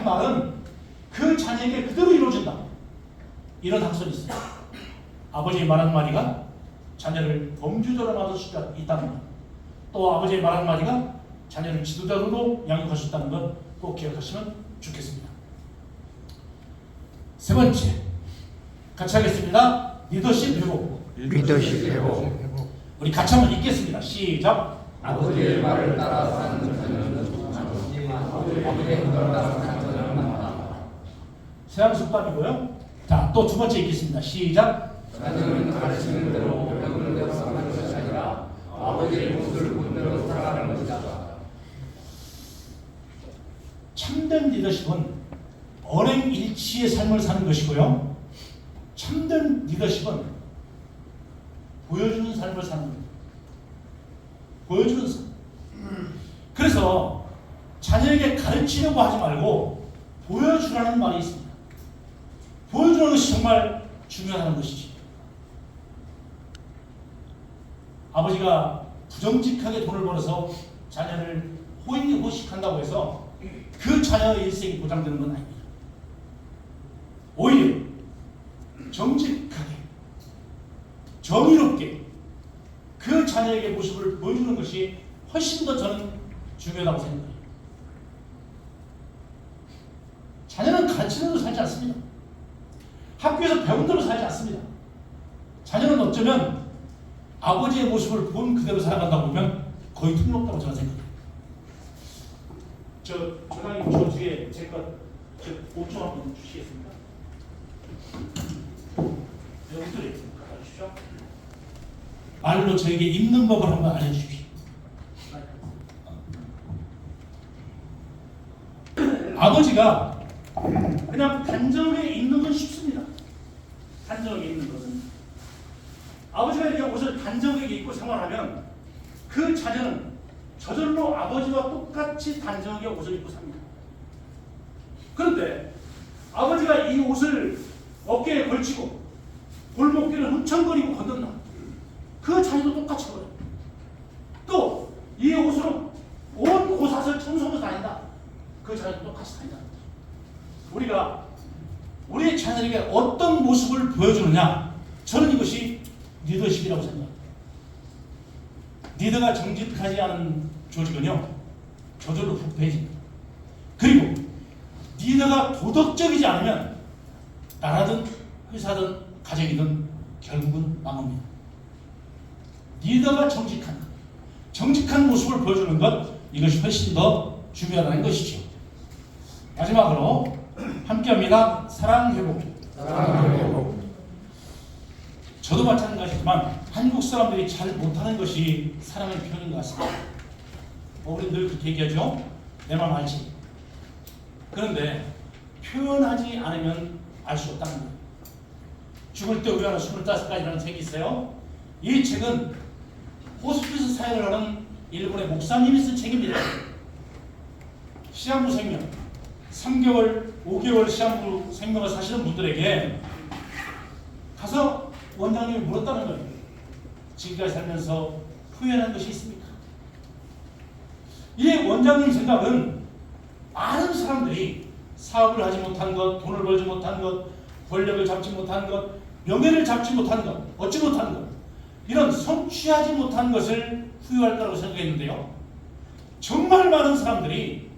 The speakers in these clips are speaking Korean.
말은 그 자녀에게 그대로 이루어진다. 이런 학설이 있습니다. 아버지의 말 한마디가 자녀를 범주자로 만들 수 있다는 것, 또 아버지의 말 한마디가 자녀를 지도자로도 양육할 수 있다는 것 꼭 기억하시면 좋겠습니다. 세 번째, 같이 하겠습니다. 리더십 회복. 리더십 회복. 우리 같이 한번 읽겠습니다. 시작. 아버지의 말을 따라 사는 자녀는 아버지의 행동을 따라 사는 자녀는 많다. 세양숙밥이고요. 자, 또 두 번째 읽겠습니다. 시작. 자녀는 가르치는 대로 배우는 대로 살아가는 것이 아니라 아버지의 모습을 본 대로 살아가는 것이다. 참된 리더십은 언행일치의 삶을 사는 것이고요. 참된 리더십은 보여주는 삶을 사는 겁니다. 보여주는 삶. 그래서 자녀에게 가르치려고 하지 말고 보여주라는 말이 있습니다. 보여주는 것이 정말 중요하다는 것이지. 아버지가 부정직하게 돈을 벌어서 자녀를 호의호식한다고 해서 그 자녀의 일생이 보장되는 건 아닙니다. 오히려 정직하게 정의롭게 그 자녀에게 모습을 보여주는 것이 훨씬 더 저는 중요하다고 생각해요. 자녀는 가르치는 대로 살지 않습니다. 학교에서 배운 대로 살지 않습니다. 자녀는 어쩌면 아버지의 모습을 본 그대로 살아간다 보면 거의 틀림없다고 저는 생각해요. 조장님 저 뒤에 제것 5초 한번 주시겠습니까? 여기들이 갖다 주십시오. 말로 저에게 입는 법을 한번 알려주십시오. 아버지가 그냥 단정하게 입는 건 쉽습니다. 단정하게 입는 것은 아버지가 이렇게 옷을 단정하게 입고 생활하면 그 자녀는 저절로 아버지와 똑같이 단정하게 옷을 입고 삽니다. 그런데 아버지가 이 옷을 어깨에 걸치고 골목길을 훔청거리고 걷는다. 그 자녀도 똑같이 걸어요. 또 이 옷으로 온 고사를 청소하면서 다닌다. 그 자녀도 똑같이 다닌다. 우리가 우리의 자녀에게 어떤 모습을 보여주느냐, 저는 이것이 리더십이라고 생각합니다. 리더가 정직하지 않은 조직은요 저절로 부패해집니다. 그리고 리더가 도덕적이지 않으면 나라든 회사든 가정이든 결국은 망합니다. 리더가 정직한 모습을 보여주는 것, 이것이 훨씬 더 중요하다는 것이죠. 마지막으로 함께합니다. 사랑회복. 저도 마찬가지지만 한국 사람들이 잘 못하는 것이 사랑의 표현인 것 같습니다. 우리 늘 그렇게 얘기하죠. 내 맘 알지. 그런데 표현하지 않으면 알 수 없다는 거예요. 죽을 때 우리 하나 25가지라는 책이 있어요. 이 책은 호스피스 사역을 하는 일본의 목사님이 쓴 책입니다. 시한부 생명, 3개월, 5개월 시한부 생명을 사시는 분들에게 가서 원장님이 물었다는 거예요. 지금까지 살면서 후회한 것이 있습니까? 이 원장님 생각은 많은 사람들이 사업을 하지 못한 것, 돈을 벌지 못한 것, 권력을 잡지 못한 것, 명예를 잡지 못한 것, 얻지 못한 것, 이런 성취하지 못한 것을 후회할 거라고 생각했는데요. 정말 많은 사람들이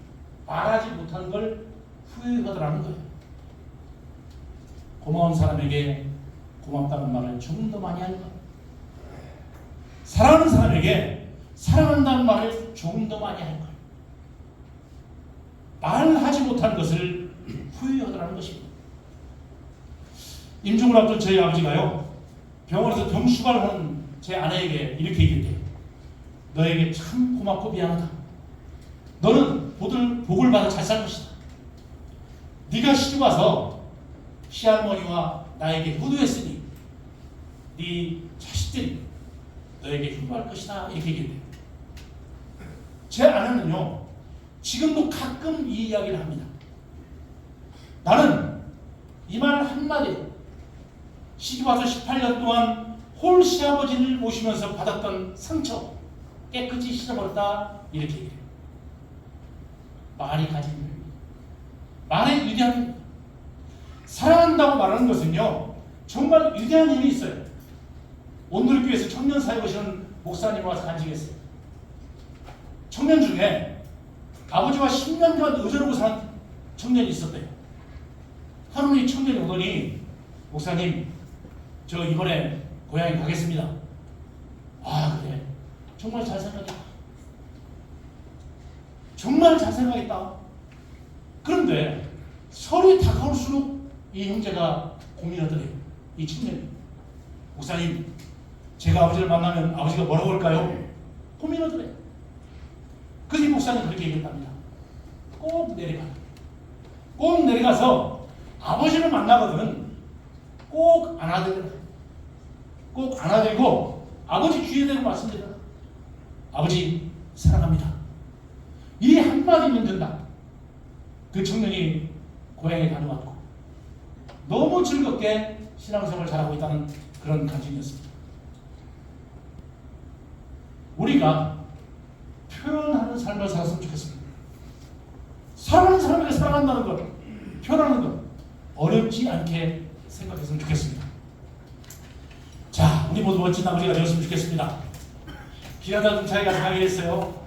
말하지 못한 걸 후회하더라는 거예요. 고마운 사람에게 고맙다는 말을 조금 더 많이 할 것, 사랑하는 사람에게 사랑한다는 말을 조금 더 많이 할 것, 말하지 못한 것을 후회하더라는 것입니다. 임종을 앞둔 저희 아버지가요, 병원에서 병수발을 하는 제 아내에게 이렇게 얘기했대요. 너에게 참 고맙고 미안하다. 너는 복을 받아 잘 살 것이다. 네가 시집 와서 시할머니와 나에게 효도했으니 네 자식들이 너에게 효도할 것이다. 이렇게 얘기했대요. 제 아내는요, 지금도 가끔 이 이야기를 합니다. 나는 이 말 한마디로 시집 와서 18년 동안 홀 시아버지를 모시면서 받았던 상처 깨끗이 씻어버렸다. 이렇게 얘기해요. 말이 가진 힘입니다. 말의 위대한 사랑한다고 말하는 것은요 정말 위대한 힘이 있어요. 온누리교회에서 청년 사역 하시는 목사님 와서 간증했어요. 청년 중에 아버지와 10년간 의절하고 산 청년이 있었대요. 하루는 이 청년이 오더니 목사님 저 이번에 고향에 가겠습니다. 아 그래 정말 잘 생각했다. 정말 잘 생각했다. 그런데 서로에 다가올수록 이 형제가 고민하더래요. 이 청년이 목사님 제가 아버지를 만나면 아버지가 뭐라고 할까요? 고민하더래요. 그래서 이 목사님 그렇게 얘기했답니다. 꼭 내려가. 꼭 내려가서 아버지를 만나거든 꼭 안아드려라. 꼭 안아들고 아버지 귀에 대고 말씀드려라. 아버지 사랑합니다. 이 한마디면 된다. 그 청년이 고향에 다녀왔고 너무 즐겁게 신앙생활을 잘하고 있다는 그런 간증이었습니다. 우리가 표현하는 삶을 살았으면 좋겠습니다. 사랑하는 사람에게 사랑한다는 것, 표현하는 것 어렵지 않게 생각했으면 좋겠습니다. 자, 우리 모두 멋진 아버지가 되었으면 좋겠습니다. 기아다 좀 차이가 강하게 했어요.